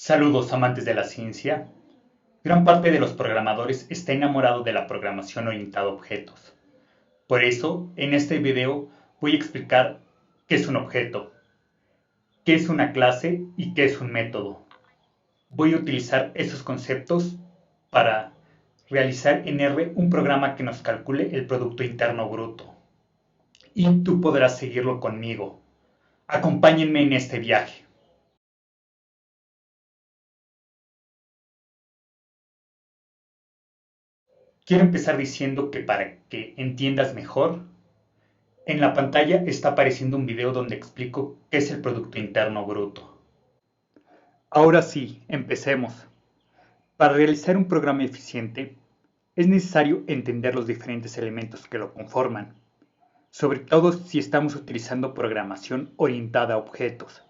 Saludos amantes de la ciencia. Gran parte de los programadores está enamorado de la programación orientada a objetos. Por eso, en este video voy a explicar qué es un objeto, qué es una clase y qué es un método. Voy a utilizar esos conceptos para realizar en R un programa que nos calcule el Producto Interno Bruto. Y tú podrás seguirlo conmigo. Acompáñenme en este viaje. Quiero empezar diciendo que para que entiendas mejor, en la pantalla está apareciendo un video donde explico qué es el Producto Interno Bruto. Ahora sí, empecemos. Para realizar un programa eficiente, es necesario entender los diferentes elementos que lo conforman, sobre todo si estamos utilizando programación orientada a objetos.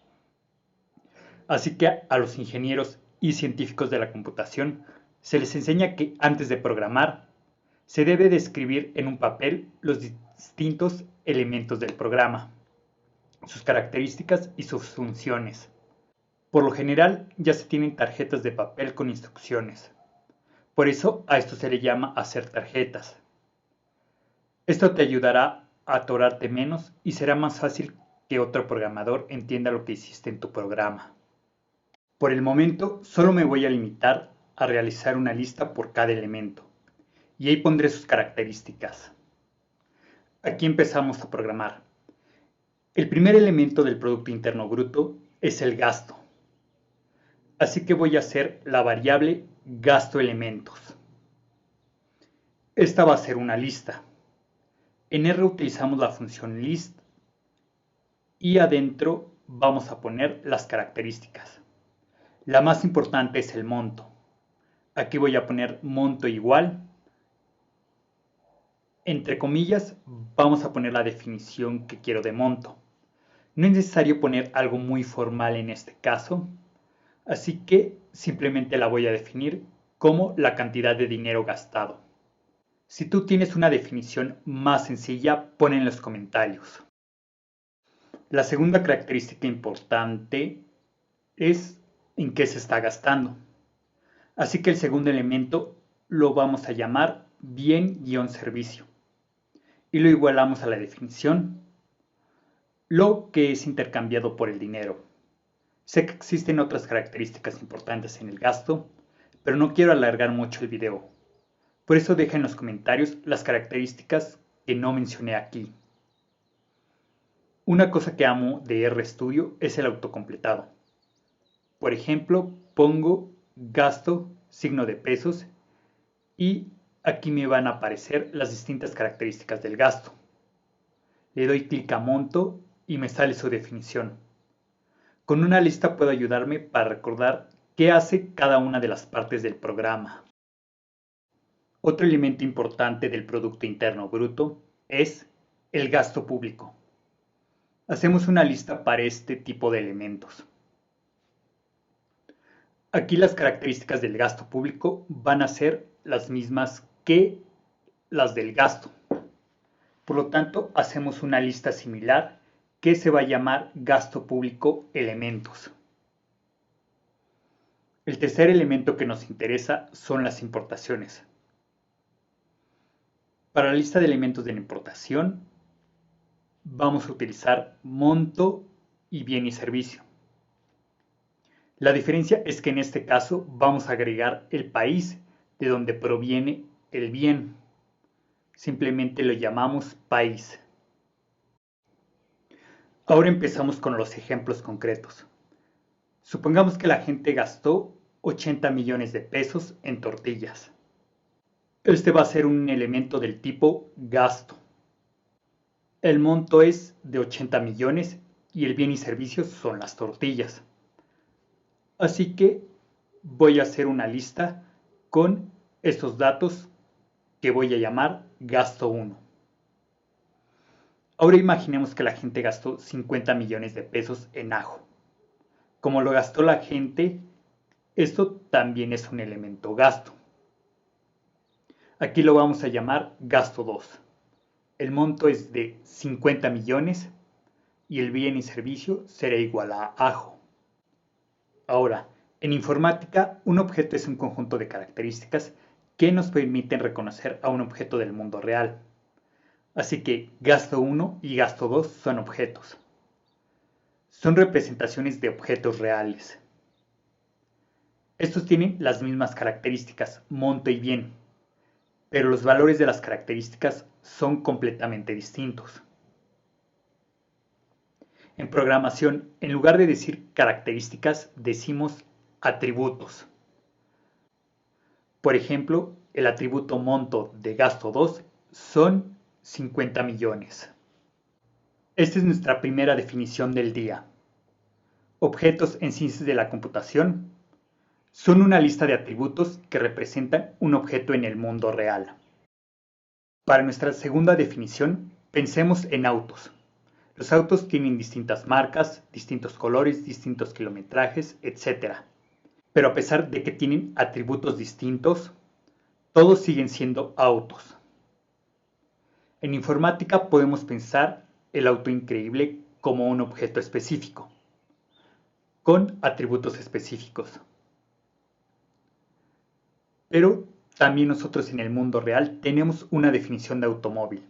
Así que a los ingenieros y científicos de la computación se les enseña que antes de programar, se debe describir en un papel los distintos elementos del programa, sus características y sus funciones. Por lo general ya se tienen tarjetas de papel con instrucciones. Por eso a esto se le llama hacer tarjetas. Esto te ayudará a atorarte menos y será más fácil que otro programador entienda lo que hiciste en tu programa. Por el momento solo me voy a limitar a realizar una lista por cada elemento y ahí pondré sus características. Aquí empezamos a programar. El primer elemento del Producto Interno Bruto es el gasto. Así que voy a hacer la variable gasto elementos. Esta va a ser una lista. En R utilizamos la función list y adentro vamos a poner las características. La más importante es el monto. Aquí voy a poner monto igual. Entre comillas vamos a poner la definición que quiero de monto. No es necesario poner algo muy formal en este caso, así que simplemente la voy a definir como la cantidad de dinero gastado. Si tú tienes una definición más sencilla, pon en los comentarios. La segunda característica importante es en qué se está gastando. Así que el segundo elemento lo vamos a llamar bien-servicio. Y lo igualamos a la definición, lo que es intercambiado por el dinero. Sé que existen otras características importantes en el gasto, pero no quiero alargar mucho el video. Por eso deja en los comentarios las características que no mencioné aquí. Una cosa que amo de RStudio es el autocompletado. Por ejemplo, pongo gasto, signo de pesos, y aquí me van a aparecer las distintas características del gasto. Le doy clic a monto y me sale su definición. Con una lista puedo ayudarme para recordar qué hace cada una de las partes del programa. Otro elemento importante del Producto Interno Bruto es el gasto público. Hacemos una lista para este tipo de elementos. Aquí las características del gasto público van a ser las mismas que las del gasto. Por lo tanto, hacemos una lista similar que se va a llamar gasto público elementos. El tercer elemento que nos interesa son las importaciones. Para la lista de elementos de la importación, vamos a utilizar monto y bien y servicio. La diferencia es que en este caso vamos a agregar el país de donde proviene el bien. Simplemente lo llamamos país. Ahora empezamos con los ejemplos concretos. Supongamos que la gente gastó 80 millones de pesos en tortillas. Este va a ser un elemento del tipo gasto. El monto es de 80 millones y el bien y servicios son las tortillas. Así que voy a hacer una lista con estos datos que voy a llamar gasto 1. Ahora imaginemos que la gente gastó 50 millones de pesos en ajo. Como lo gastó la gente, esto también es un elemento gasto. Aquí lo vamos a llamar gasto 2. El monto es de 50 millones y el bien y servicio será igual a ajo. Ahora, En informática, un objeto es un conjunto de características que nos permiten reconocer a un objeto del mundo real. Así que gasto 1 y gasto 2 son objetos. Son representaciones de objetos reales. Estos tienen las mismas características, monto y bien, pero los valores de las características son completamente distintos. En programación, en lugar de decir características, decimos atributos. Por ejemplo, el atributo monto de gasto 2 son 50 millones. Esta es nuestra primera definición del día. Objetos en ciencias de la computación son una lista de atributos que representan un objeto en el mundo real. Para nuestra segunda definición, pensemos en autos. Los autos tienen distintas marcas, distintos colores, distintos kilometrajes, etc. Pero a pesar de que tienen atributos distintos, todos siguen siendo autos. En informática podemos pensar el auto increíble como un objeto específico, con atributos específicos. Pero también nosotros en el mundo real tenemos una definición de automóvil.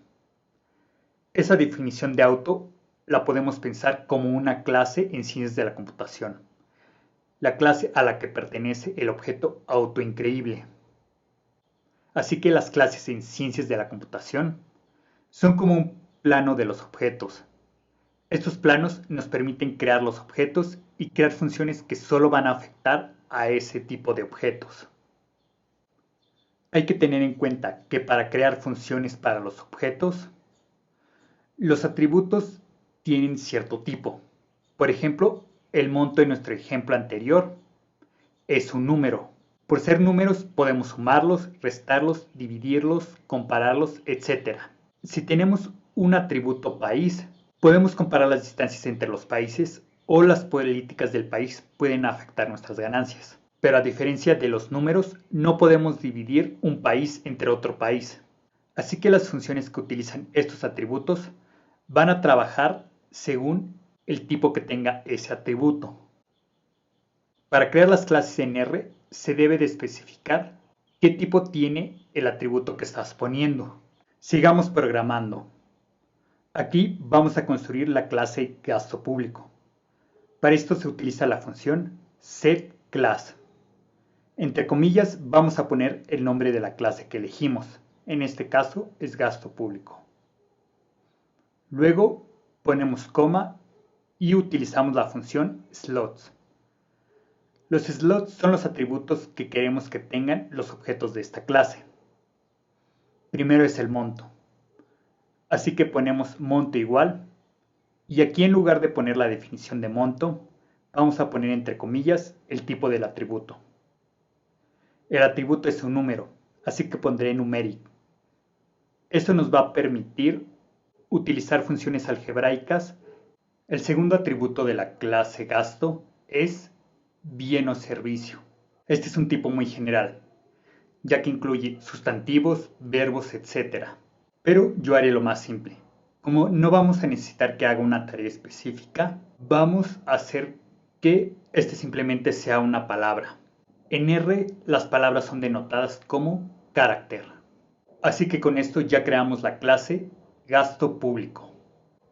Esa definición de auto la podemos pensar como una clase en ciencias de la computación, la clase a la que pertenece el objeto auto increíble. Así que las clases en ciencias de la computación son como un plano de los objetos. Estos planos nos permiten crear los objetos y crear funciones que solo van a afectar a ese tipo de objetos. Hay que tener en cuenta que para crear funciones para los objetos, los atributos tienen cierto tipo. Por ejemplo, el monto en nuestro ejemplo anterior es un número. Por ser números podemos sumarlos, restarlos, dividirlos, compararlos, etc. Si tenemos un atributo país, podemos comparar las distancias entre los países o las políticas del país pueden afectar nuestras ganancias. Pero a diferencia de los números, no podemos dividir un país entre otro país. Así que las funciones que utilizan estos atributos van a trabajar según el tipo que tenga ese atributo. Para crear las clases en R, se debe de especificar qué tipo tiene el atributo que estás poniendo. Sigamos programando. Aquí vamos a construir la clase gasto público. Para esto se utiliza la función setClass. Entre comillas vamos a poner el nombre de la clase que elegimos. En este caso es gasto público. Luego ponemos coma y utilizamos la función slots. Los slots son los atributos que queremos que tengan los objetos de esta clase. Primero es el monto. Así que ponemos monto igual. Y aquí en lugar de poner la definición de monto, vamos a poner entre comillas el tipo del atributo. El atributo es un número, así que pondré numeric. Esto nos va a permitir utilizar funciones algebraicas. El segundo atributo de la clase gasto es bien o servicio. Este es un tipo muy general, ya que incluye sustantivos, verbos, etc. Pero yo haré lo más simple. Como no vamos a necesitar que haga una tarea específica, vamos a hacer que este simplemente sea una palabra. En R las palabras son denotadas como carácter. Así que con esto ya creamos la clase gasto público.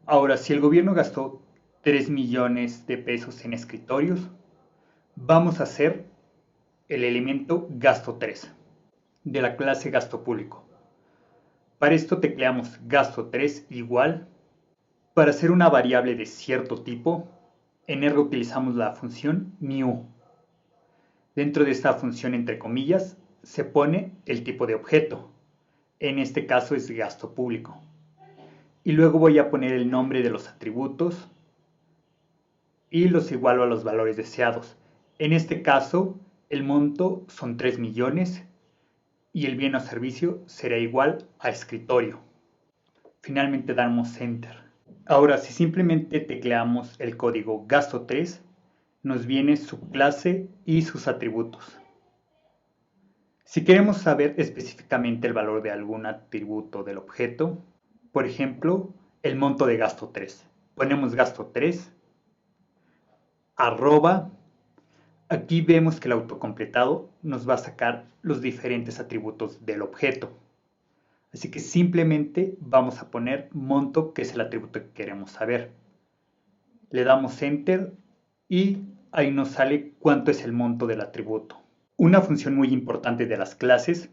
Ahora, si el gobierno gastó 3 millones de pesos en escritorios, vamos a hacer el elemento gasto 3 de la clase gasto público. Para esto tecleamos gasto 3 igual. Para hacer una variable de cierto tipo, en R utilizamos la función new. Dentro de esta función entre comillas se pone el tipo de objeto. En este caso es gasto público. Y luego voy a poner el nombre de los atributos y los igualo a los valores deseados. En este caso, el monto son 3 millones y el bien o servicio será igual a escritorio. Finalmente damos Enter. Ahora, si simplemente tecleamos el código gasto 3, nos viene su clase y sus atributos. Si queremos saber específicamente el valor de algún atributo del objeto, por ejemplo, el monto de gasto 3, ponemos gasto 3, arroba, Aquí vemos que el autocompletado nos va a sacar los diferentes atributos del objeto. Así que simplemente vamos a poner monto, que es el atributo que queremos saber. Le damos Enter y ahí nos sale cuánto es el monto del atributo. Una función muy importante de las clases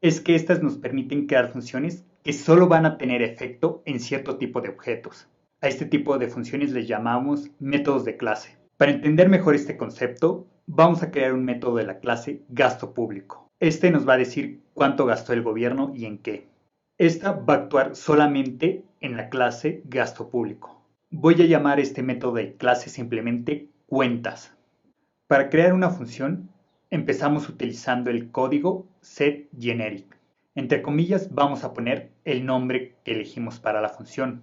es que estas nos permiten crear funciones que solo van a tener efecto en cierto tipo de objetos. A este tipo de funciones les llamamos métodos de clase. Para entender mejor este concepto, vamos a crear un método de la clase gasto público. Este nos va a decir cuánto gastó el gobierno y en qué. Esta va a actuar solamente en la clase gasto público. Voy a llamar este método de clase simplemente cuentas. Para crear una función, empezamos utilizando el código setGeneric. Entre comillas vamos a poner el nombre que elegimos para la función.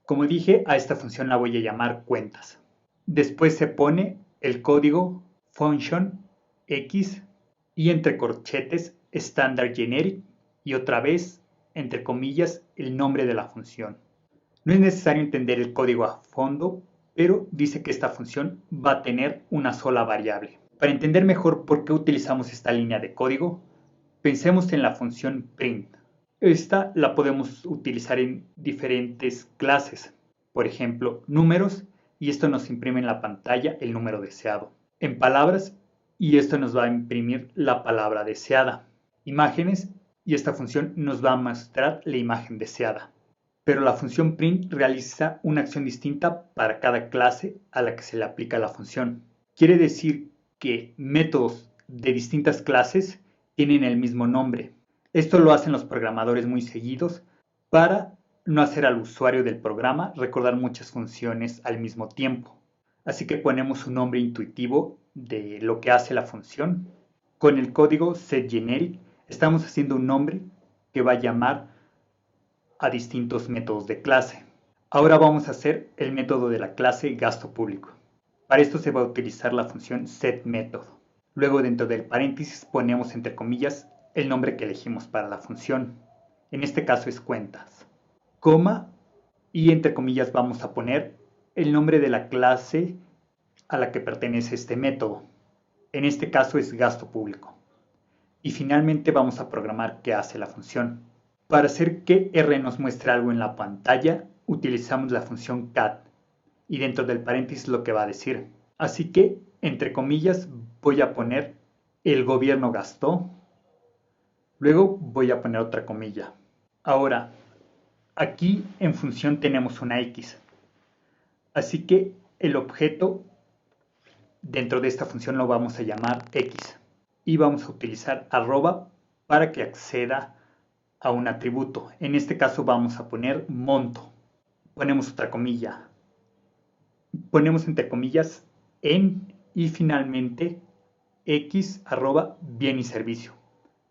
Como dije, a esta función la voy a llamar cuentas. Después se pone el código function x y entre corchetes standard generic y otra vez entre comillas el nombre de la función. No es necesario entender el código a fondo, pero dice que esta función va a tener una sola variable. Para entender mejor por qué utilizamos esta línea de código, pensemos en la función print. Esta la podemos utilizar en diferentes clases, por ejemplo, números, y esto nos imprime en la pantalla el número deseado. En palabras, y esto nos va a imprimir la palabra deseada. Imágenes, y esta función nos va a mostrar la imagen deseada. Pero la función print realiza una acción distinta para cada clase a la que se le aplica la función. Quiere decir que métodos de distintas clases tienen el mismo nombre. Esto lo hacen los programadores muy seguidos para no hacer al usuario del programa recordar muchas funciones al mismo tiempo. Así que ponemos un nombre intuitivo de lo que hace la función. Con el código setGeneric estamos haciendo un nombre que va a llamar a distintos métodos de clase. Ahora vamos a hacer el método de la clase gasto público. Para esto se va a utilizar la función setMethod. Luego dentro del paréntesis ponemos entre comillas el nombre que elegimos para la función. En este caso es cuentas. Coma y entre comillas vamos a poner el nombre de la clase a la que pertenece este método. En este caso es gasto público. Y finalmente vamos a programar qué hace la función. Para hacer que R nos muestre algo en la pantalla, utilizamos la función cat y dentro del paréntesis lo que va a decir. Así que, entre comillas, voy a poner el gobierno gastó, luego voy a poner otra comilla. Ahora, aquí en función tenemos una X, así que el objeto dentro de esta función lo vamos a llamar X y vamos a utilizar arroba para que acceda a un atributo. En este caso vamos a poner monto. Ponemos otra comilla. Ponemos entre comillas en y finalmente x arroba bien y servicio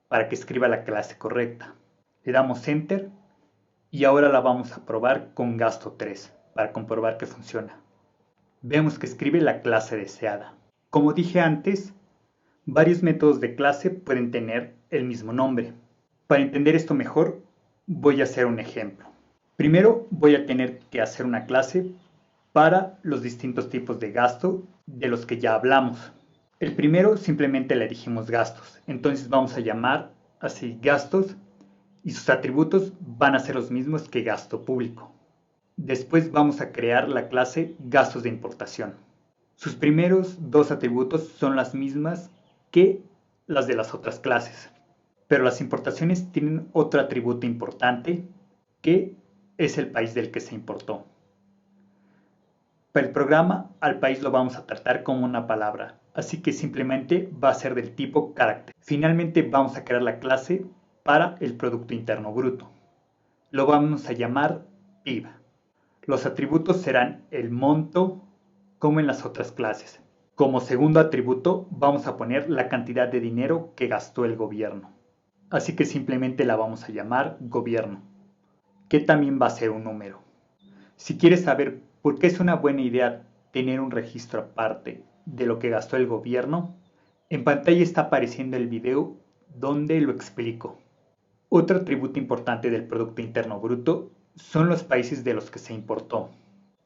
para que escriba la clase correcta. Le damos enter y ahora la vamos a probar con gasto 3 para comprobar que funciona. Vemos que escribe la clase deseada. Como dije antes, varios métodos de clase pueden tener el mismo nombre. Para entender esto mejor, voy a hacer un ejemplo. Primero voy a tener que hacer una clase para los distintos tipos de gasto de los que ya hablamos. El primero simplemente le dijimos gastos. Entonces vamos a llamar así gastos y sus atributos van a ser los mismos que gasto público. Después vamos a crear la clase gastos de importación. Sus primeros dos atributos son las mismas que las de las otras clases. Pero las importaciones tienen otro atributo importante que es el país del que se importó. Para el programa, al país lo vamos a tratar como una palabra, así que simplemente va a ser del tipo carácter. Finalmente vamos a crear la clase para el Producto Interno Bruto. Lo vamos a llamar PIB. Los atributos serán el monto como en las otras clases. Como segundo atributo vamos a poner la cantidad de dinero que gastó el gobierno. Así que simplemente la vamos a llamar gobierno, que también va a ser un número. Si quieres saber por qué es una buena idea tener un registro aparte de lo que gastó el gobierno, en pantalla está apareciendo el video donde lo explico. Otro atributo importante del Producto Interno Bruto son los países de los que se importó.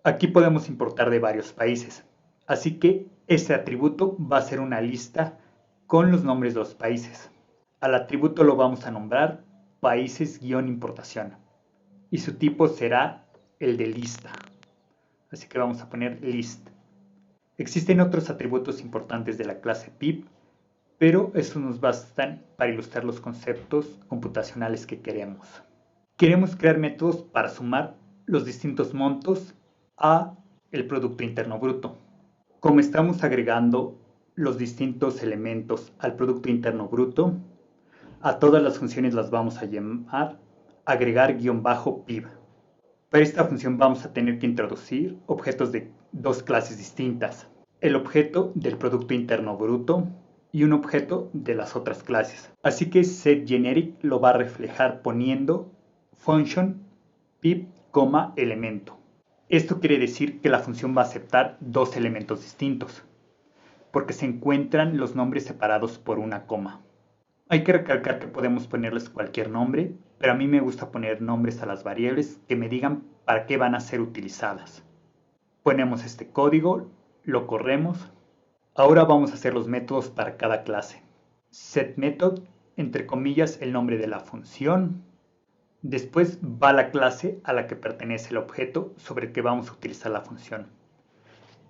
Aquí podemos importar de varios países, así que Este atributo va a ser una lista con los nombres de los países. Al atributo lo vamos a nombrar países-importación y su tipo será el de lista. Así que vamos a poner list. Existen otros atributos importantes de la clase pip, pero estos nos bastan para ilustrar los conceptos computacionales que queremos. Queremos crear métodos para sumar los distintos montos a el Producto Interno Bruto. Como estamos agregando los distintos elementos al Producto Interno Bruto, a todas las funciones las vamos a llamar agregar-pib. Para esta función vamos a tener que introducir objetos de dos clases distintas. El objeto del Producto Interno Bruto y un objeto de las otras clases. Así que setGeneric lo va a reflejar poniendo function pip, elemento. Esto quiere decir que la función va a aceptar dos elementos distintos, porque se encuentran los nombres separados por una coma. Hay que recalcar que podemos ponerles cualquier nombre, pero a mí me gusta poner nombres a las variables que me digan para qué van a ser utilizadas. Ponemos este código, lo corremos. Ahora vamos a hacer los métodos para cada clase. setMethod, entre comillas, el nombre de la función. Después va la clase a la que pertenece el objeto sobre el que vamos a utilizar la función.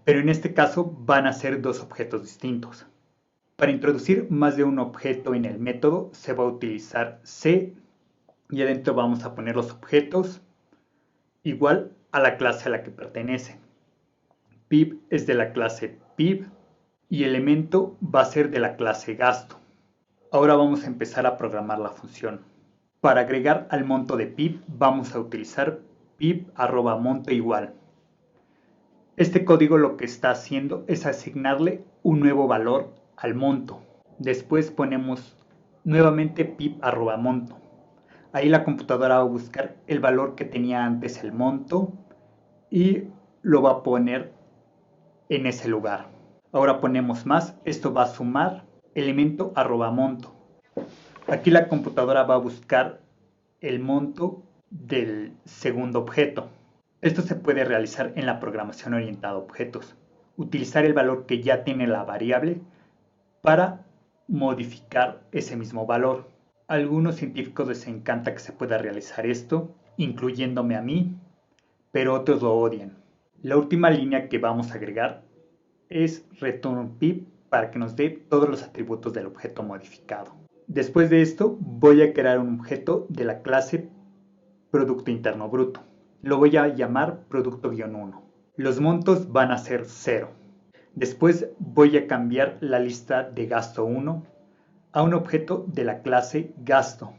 Pero en este caso van a ser dos objetos distintos. Para introducir más de un objeto en el método se va a utilizar C y adentro vamos a poner los objetos igual a la clase a la que pertenece. Pib es de la clase pib y elemento va a ser de la clase gasto. Ahora vamos a empezar a programar la función. Para agregar al monto de pib vamos a utilizar pib@monto igual. Este código lo que está haciendo es asignarle un nuevo valor al monto. Después ponemos nuevamente pib@monto. Ahí la computadora va a buscar el valor que tenía antes el monto y lo va a poner en ese lugar. Ahora ponemos más, esto va a sumar elemento @monto. Aquí la computadora va a buscar el monto del segundo objeto. Esto se puede realizar en la programación orientada a objetos. Utilizar el valor que ya tiene la variable para modificar ese mismo valor. A algunos científicos les encanta que se pueda realizar esto, incluyéndome a mí, pero otros lo odian. La última línea que vamos a agregar es returnPib para que nos dé todos los atributos del objeto modificado. Después de esto voy a crear un objeto de la clase Producto Interno Bruto. Lo voy a llamar Producto-1. Los montos van a ser 0. Después voy a cambiar la lista de gasto 1 a un objeto de la clase gasto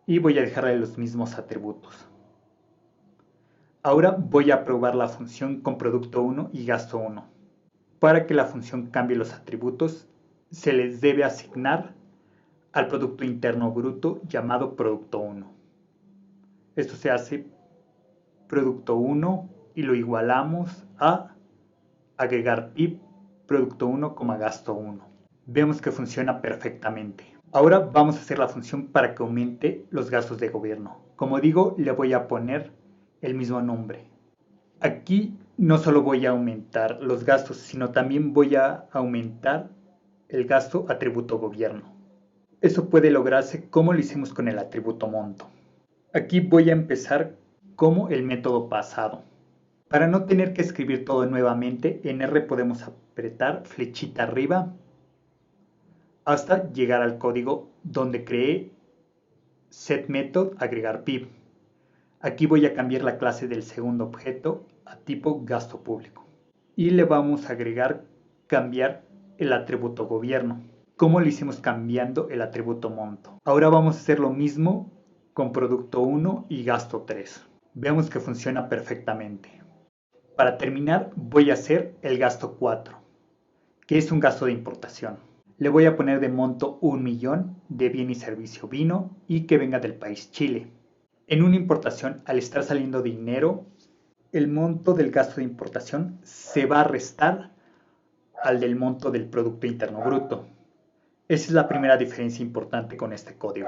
y voy a dejarle los mismos atributos. Ahora voy a probar la función con producto 1 y gasto 1. Para que la función cambie los atributos, se les debe asignar al Producto Interno Bruto llamado Producto 1. Esto se hace Producto 1 y lo igualamos a agregar pib Producto 1, gasto 1. Vemos que funciona perfectamente. Ahora vamos a hacer la función para que aumente los gastos de gobierno. Como digo, le voy a poner el mismo nombre. Aquí no solo voy a aumentar los gastos, sino también voy a aumentar el gasto atributo gobierno. Eso puede lograrse como lo hicimos con el atributo monto. Aquí voy a empezar como el método pasado. Para no tener que escribir todo nuevamente, en R podemos apretar flechita arriba hasta llegar al código donde creé setMethod agregar pib. Aquí voy a cambiar la clase del segundo objeto a tipo gasto público. Y le vamos a cambiar el atributo gobierno, como lo hicimos cambiando el atributo monto. Ahora vamos a hacer lo mismo con producto 1 y gasto 3. Veamos que funciona perfectamente. Para terminar voy a hacer el gasto 4, que es un gasto de importación. Le voy a poner de monto 1.000.000 de bien y servicio vino y que venga del país Chile. En una importación, al estar saliendo dinero, el monto del gasto de importación se va a restar al del monto del Producto Interno Bruto. Esa es la primera diferencia importante con este código.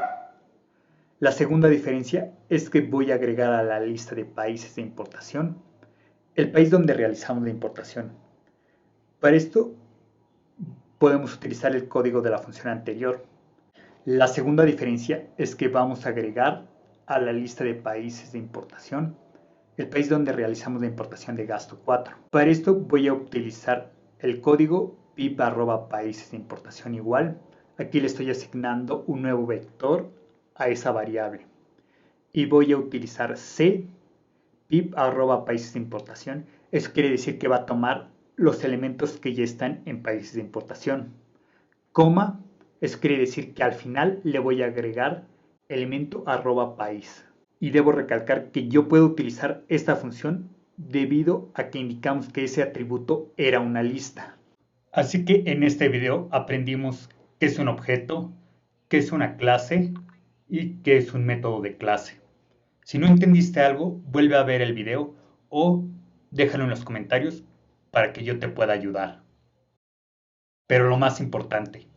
La segunda diferencia es que voy a agregar a la lista de países de importación el país donde realizamos la importación. Para esto podemos utilizar el código de la función anterior. La segunda diferencia es que vamos a agregar a la lista de países de importación el país donde realizamos la importación de gasto 4. Para esto voy a utilizar el código pip@países de importación igual. Aquí le estoy asignando un nuevo vector a esa variable. Y voy a utilizar c pip@países de importación. Eso quiere decir que va a tomar los elementos que ya están en países de importación. Coma, eso quiere decir que al final le voy a agregar elemento @país. Y debo recalcar que yo puedo utilizar esta función debido a que indicamos que ese atributo era una lista. Así que en este video aprendimos qué es un objeto, qué es una clase y qué es un método de clase. Si no entendiste algo, vuelve a ver el video o déjalo en los comentarios para que yo te pueda ayudar. Pero lo más importante,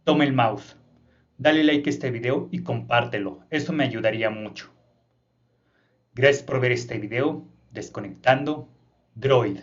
toma el mouse, dale like a este video y compártelo, eso me ayudaría mucho. Gracias por ver este video, Desconectando Droid.